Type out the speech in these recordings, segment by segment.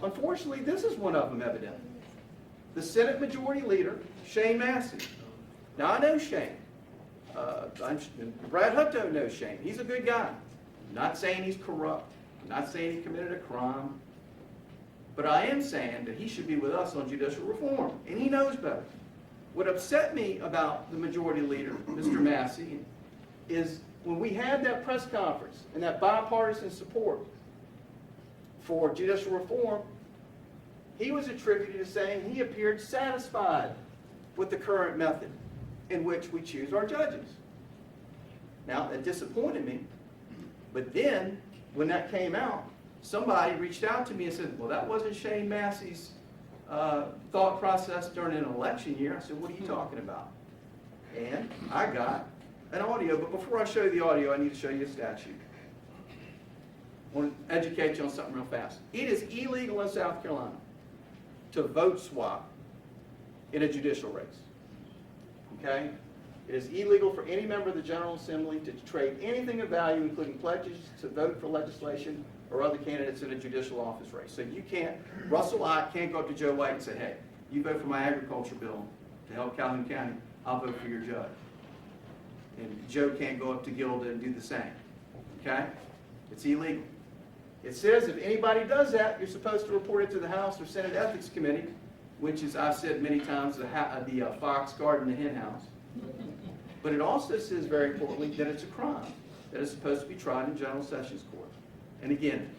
Unfortunately, this is one of them, evidently. The Senate Majority Leader, Shane Massey. Now, I know Shane. Brad Hutto knows Shane. He's a good guy. I'm not saying he's corrupt. I'm not saying he committed a crime. But I am saying that he should be with us on judicial reform, and he knows better. What upset me about the Majority Leader, Mr. Massey, is when we had that press conference and that bipartisan support for judicial reform, he was attributed to saying he appeared satisfied with the current method in which we choose our judges. Now, that disappointed me, but then when that came out, somebody reached out to me and said, well, that wasn't Shane Massey's thought process during an election year. I said, what are you talking about? And I got an audio, but before I show you the audio, I need to show you a statute. I want to educate you on something real fast. It is illegal in South Carolina to vote swap in a judicial race. Okay? It is illegal for any member of the General Assembly to trade anything of value, including pledges to vote for legislation or other candidates in a judicial office race. So you can't, Russell Ott can't go up to Joe White and say, hey, you vote for my agriculture bill to help Calhoun County, I'll vote for your judge. And Joe can't go up to Gilda and do the same. Okay? It's illegal. It says if anybody does that, you're supposed to report it to the House or Senate Ethics Committee, which is, I've said many times, the fox guarding the hen house. But it also says, very importantly, that it's a crime that is supposed to be tried in General Sessions Court. And again,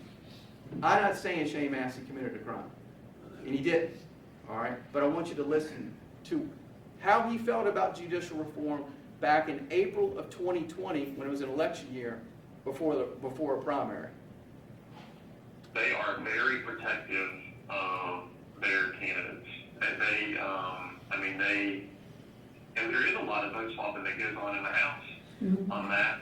I'm not saying Shane Massey committed a crime, and he didn't, all right? But I want you to listen to how he felt about judicial reform back in April of 2020 when it was an election year before a primary. They are very protective of their candidates. And and there is a lot of vote swapping that goes on in the House on that.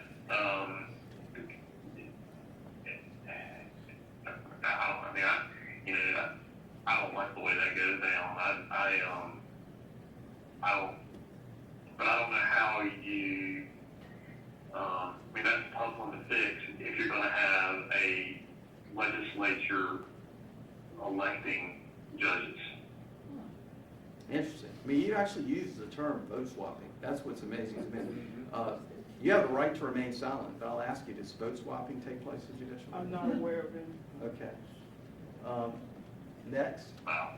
I don't like the way that goes down. But I don't know how you, that's a tough one to fix if you're going to have a legislature electing judges. Interesting. I mean, you actually use the term vote swapping. That's what's amazing to me. You have the right to remain silent, but I'll ask you, does vote swapping take place in judicial? I'm not aware of it. Okay. Next. Wow.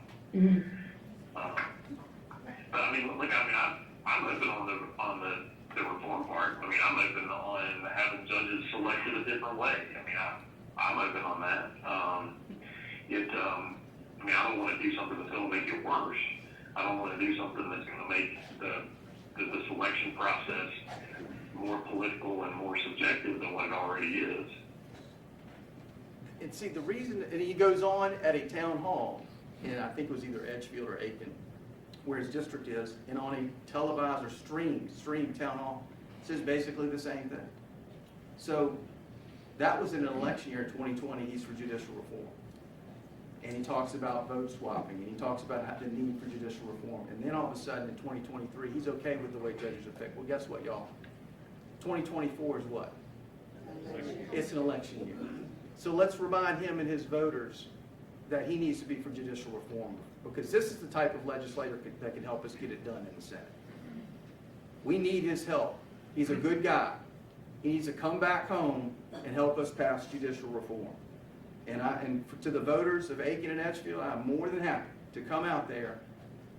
But I'm open on the reform part. I'm open on having judges selected a different way. I'm open on that. I don't want to do something that's going to make it worse. I don't want to do something that's going to make the selection process more political and more subjective than what it already is. And see, the reason, and he goes on at a town hall, and I think it was either Edgefield or Aiken, where his district is, and on a televised or streamed town hall, says basically the same thing. So that was in an election year in 2020, he's for judicial reform. And he talks about vote swapping, and he talks about the need for judicial reform. And then all of a sudden in 2023, he's okay with the way judges are picked. Well, guess what, y'all? 2024 is what? It's an election year. So let's remind him and his voters that he needs to be for judicial reform, because this is the type of legislator that can help us get it done in the Senate. We need his help. He's a good guy. He needs to come back home and help us pass judicial reform. And to the voters of Aiken and Edgefield, I'm more than happy to come out there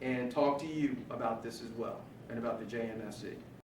and talk to you about this as well, and about the JMSC.